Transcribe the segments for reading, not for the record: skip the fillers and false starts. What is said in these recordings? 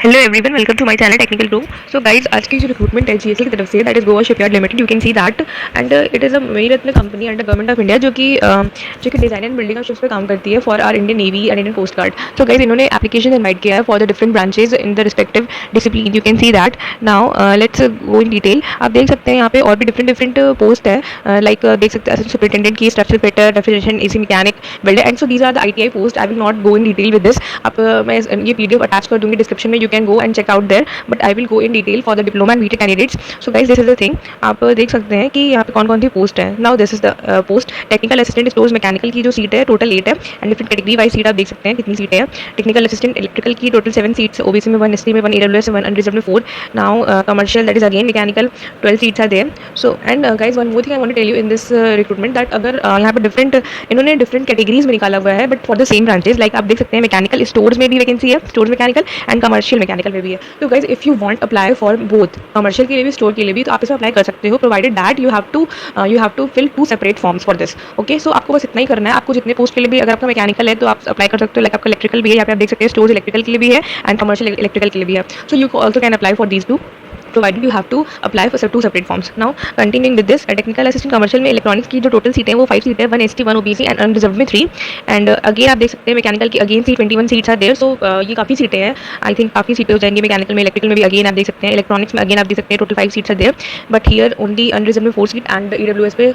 Hello everyone, welcome to my channel technical room. So guys, आज की जो recruitment है जीएसएल की तरफ से, that is Goa shipyard limited. You can see that and it is a Miniratna company under government of India, जो कि design and building of ships पे काम करती है for our Indian navy and Indian coast guard. So guys, इन्होंने application invite किया है for the different branches in the respective discipline. You can see that now. Let's go in detail. आप देख सकते हैं यहाँ पे और भी डिफरेंट पोस्ट है, लाइक देख सकते हैं सुपरिटेंडेंट की, structure fitter, refrigeration, AC mechanic, builder and so these are the ITI post. I will not go in detail with this. आप मैं ये पीडीएफ अटैच कर दूंगी डिस्क्रिप्शन में, you can go and check out there, but I will go in detail for the diploma and BTech candidates. So guys, this is the thing. आप देख सकते हैं कि यहाँ पे कौन कौन सी पोस्ट है। Now this is the post technical assistant stores mechanical की जो सीट है, टोटल 8 है and different category wise seat आप देख सकते हैं कितनी सीटें हैं। टेक्निकल असिस्टेंट इलेक्ट्रिकल की टोटल 7 सीट्स, ओबीसी में 1, एसटी में 1, ईडब्ल्यूएस में 1, अनरिजर्व्ड में 4। Now commercial, that is again mechanical, 12 seats are there. So and guys, one more thing I want to tell you in this recruitment, that अगर यहाँ पे इन्होंने different categories में निकाला हुआ है, but for the same branches. Like आप देख सकते हैं मैकेनिकल स्टोर्स में भी वैकेंसी है, stores mechanical and commercial mechanical में भी है। तो guys, if you want apply for both, commercial के लिए भी स्टोर के लिए भी, तो आप इसमें अप्लाई कर सकते हो, provided that you have to fill 2 separate forms for this. Okay, so आपको बस इतना ही करना है। आपको जितने पोस्ट के लिए भी, अगर आपका मैकेनिकल है तो आप अप्लाई कर सकते हो। लाइक आपका इलेक्ट्रिकल भी है, यहाँ पे आप देख सकते हैं स्टोर्स इलेक्ट्रिकल के लिए भी है एंड कमर्शियल इलेक्ट्रिकल के लिए भी है। So you also can apply for these two, provided you have to apply for 2 separate forms. Now continuing with this, technical assistant commercial में इलेक्ट्रॉनिक्स की जो टोटल सीटें हैं वो 5 सीटें हैं, 1 एसटी, 1 ओबीसी एंड अनरिजर्व्ड में 3। एंड अगेन आप देख सकते हैं मैकेनिकल की अगेन 21 सीट्स आर देयर। सो ये काफ़ी सीटें हैं, आई थिंक काफ़ी सीटें हो जाएंगी मैकेनिकल में। इलेक्ट्रिकल में भी अगेन आप देख सकते हैं, इलेक्ट्रॉनिक्स में अगेन आप देख सकते हैं total 5 seats are there, but here only unreserved में 4 सीट एंड ईडब्ल्यूएस पे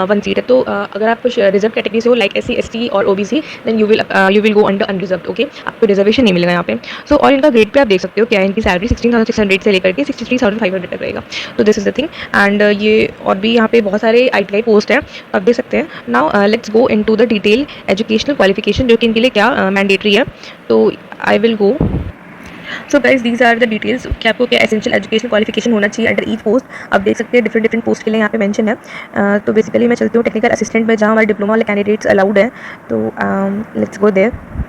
1 सीट है। तो अगर आप रिजर्व कैटेगरी से हो, लाइक एससी, एसटी और OBC, then you will go under unreserved. Okay, आपको रिजर्वेशन नहीं मिलेगा यहाँ पे। सो और इनका ग्रेड पे आप देख सकते हो क्या है, इनकी सैलरी 16,600 से लेकर के 63,500 तक रहेगा। तो this is the thing. And ये और भी यहाँ पे बहुत सारे आईटीआई पोस्ट हैं, आप देख सकते हैं। Now let's go into the detail educational qualification, जो कि इनके लिए क्या मैंडेटरी है। तो I will go. So guys, these are the details कि आपको क्या एसेंशियल एजुकेशन क्वालिफिकेशन होना चाहिए अंडर ईच पोस्ट। आप देख सकते हैं डिफरेंट पोस्ट के लिए यहाँ पे मेंशन है। तो बेसिकली मैं चलती हूँ टेक्निकल असिस्टेंट में, जहाँ हमारे डिप्लोमा वाले कैंडिडेट्स अलाउड है। तो let's go there.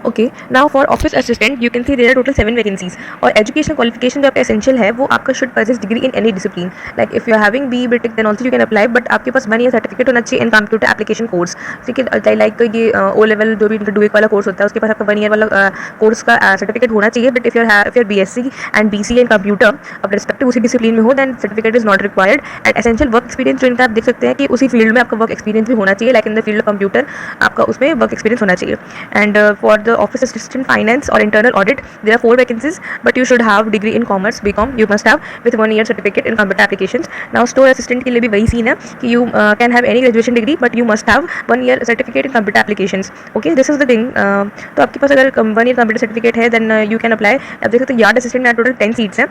Okay, now for office assistant you can see there are total 7 vacancies. और एजुकेशन क्वालिफिकेशन जो आपका एसेंशियल है वो आपका should possess degree in any discipline. Like if you are having B BTech then also you can apply, but आपके पास 1 year certificate होना चाहिए इन कंप्यूटर एप्लीकेशन कोर्स। ठीक है, लाइक ये ओ लेवल जो भी डुएक वाला कोर्स होता है, उसके पास आपका 1 ईयर वाला कोर्स का सर्टिफिकेट होना चाहिए। But if your BSc and BCA in computer, अब रिस्पेक्टिव उसी डिसिप्लिन में हो, then certificate is not required. And essential work experience जो इनका आप देख सकते हैं कि उसी फील्ड में आपका वर्क एक्सपीरियंस भी होना चाहिए, like in the field of computer आपका उसमें वर्क एक्सपीरियंस होना चाहिए। And for the office assistant finance or internal audit, there are 4 vacancies, but you should have degree in commerce, BCom you must have, with 1 year certificate in computer applications. Now store assistant के लिए भी वही scene है कि you can have any graduation degree, but you must have 1 year certificate in computer applications. Okay, this is the thing. तो आपके पास अगर 1 year computer certificate है, then you can apply. आप देख सकते हैं यार्ड असिस्टेंट में टोटल 10 सीट्स हैं।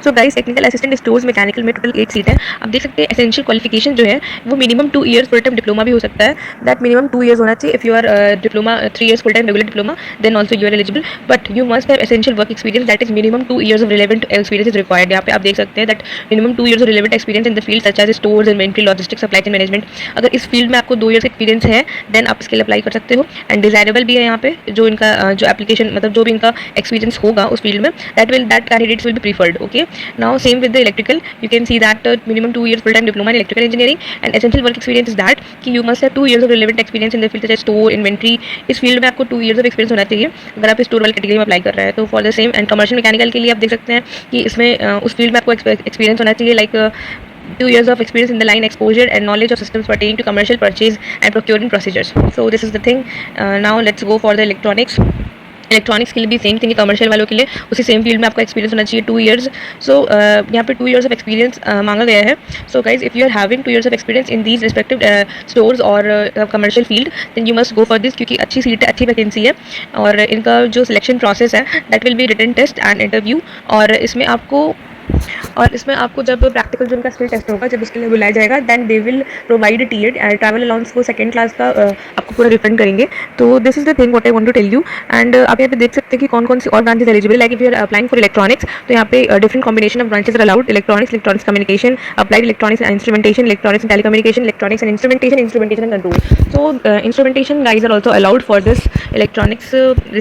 So guys, technical assistant stores mechanical में टोटल 8 सीट है। आप देख सकते हैं एसेंशियल क्वालिफिकेशन जो है वो minimum 2 years full time diploma भी हो सकता है। दैट मिनिमम 2 ईयर्स होना चाहिए। If you are diploma 3 years full time regular diploma, then also you are eligible, but you must have essential work experience, that is minimum 2 years of relevant experience is required. यहाँ पे आप देख सकते हैं that minimum 2 years of relevant experience in the field such as stores, inventory, logistics, supply chain management. अगर इस field में आपको 2 ईयर्स एक्सपीरियंस है, देन आप इसके लिए अप्लाई कर सकते हो। एंड डिजायरेबल भी है यहाँ पे, जो इनका जो एप्लीकेशन मतलब जो भी इनका एक्सपीरियंस होगा उस फील्ड में, that candidates will be preferred. Okay, now same with the electrical, you can see that minimum 2 years full time diploma in electrical engineering, and essential work experience is that कि you must have 2 years of relevant experience in the field such as store, inventory। इस field में आपको 2 years of experience होना चाहिए अगर आप store वाली category में अप्लाई कर रहे हैं। तो for the same and commercial mechanical के लिए आप देख सकते हैं कि इसमें उस फील्ड में आपको एक्सपीरियंस होना चाहिए, like 2 years of experience in the line exposure and knowledge of systems pertaining to commercial purchase and procurement procedures. So this is the thing. Now let's go for the electronics. Electronics के लिए भी same thing है, commercial वालों के लिए उसी same field में आपका एक्सपीरियंस होना चाहिए 2 ईयर्स। सो यहाँ पे 2 ईयर्स ऑफ एक्सपीरियंस मांगा गया है। So guys, if you are having 2 years of experience in these respective stores और commercial field, then you must go for this, क्योंकि अच्छी सीट है, अच्छी वैकेंसी है। और इनका जो सिलेक्शन प्रोसेस है that will be written test and interview. और इसमें आपको जब प्रैक्टिकल जो उनका स्किल टेस्ट होगा, जब उसके लिए बुलाया जाएगा, then they will provide TA DA travel allowance को सेकंड क्लास का आपको पूरा रिफंड करेंगे। तो this is the thing what I want to tell you. And आप यहाँ पे देख सकते हैं कि कौन कौन सी और branches eligible, like if you are applying for electronics, तो यहाँ पे different combination of branches are allowed. Electronics communication, applied electronics and instrumentation, electronics and telecommunication, electronics and instrumentation and control. So instrumentation guys are also allowed for this electronics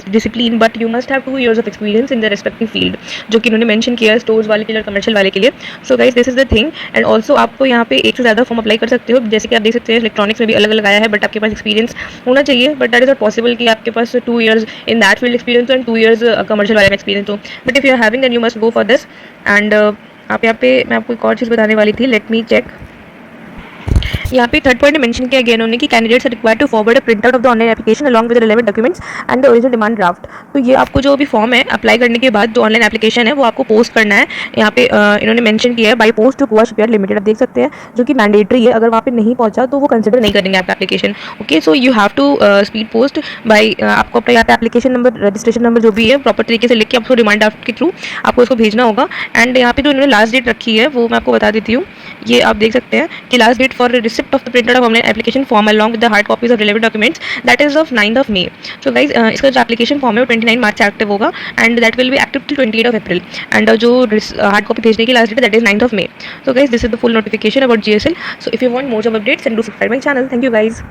discipline, but you must have 2 years of experience in the respective field, जो कि इन्होंने mention किया है stores वाले के लिए, commercial वाले के लिए। सो guys this is the thing. And also आपको यहाँ पे एक से ज़्यादा फॉर्म अप्लाई कर सकते हो, जैसे कि आप देख सकते हैं इलेक्ट्रॉनिक्स में भी अलग अलग आया है, बट आपके पास एक्सपीरियंस होना चाहिए, but that is not possible कि आपके पास 2 years in that field experience हो एंड 2 years कमर्शियल वाले में एक्सपीरियंस हो। But if you are having then you must go for this. And आप यहाँ पे मैं आपको एक और चीज़ बताने वाली थी, लेट मी चेक। यहाँ पे थर्ड पॉइंट मेंशन किया गया उन्होंने कि candidates are required to forward a print out of the online application along with relevant documents and the original demand draft. तो ये आपको जो भी फॉर्म है अप्लाई करने के बाद जो ऑनलाइन एप्लीकेशन है वो आपको पोस्ट करना है। यहाँ पे इन्होंने मेंशन किया है by post to Goa shipyard limited, आप देख सकते हैं, जो कि मैंडेटरी है। अगर वहाँ पे नहीं पहुंचा तो वो कंसिडर नहीं करेंगे आपका application. Okay, so you have to speed post by, आपको अपना यहाँ पे एप्लीकेशन नंबर, रजिस्ट्रेशन नंबर जो भी है प्रॉपर तरीके से लिख के आपको डिमांड ड्राफ्ट के थ्रू आपको उसको भेजना होगा। एंड यहाँ पे जो इन्होंने लास्ट डेट रखी है वो मैं आपको बता देती हूँ। ये आप देख सकते हैं कि last date for receipt of the printed of online application form along with the hard copies of relevant documents that is of 9th of May। So guys इसका जो एप्लीकेशन फॉर्म है वो 29 मार्च से एक्टिव होगा and that will be active till 28 of April। And जो hard copy भेजने की last date that is 9th of May। So guys this is the full notification about GSL। So if you want more job updates and do subscribe my channel. Thank you guys.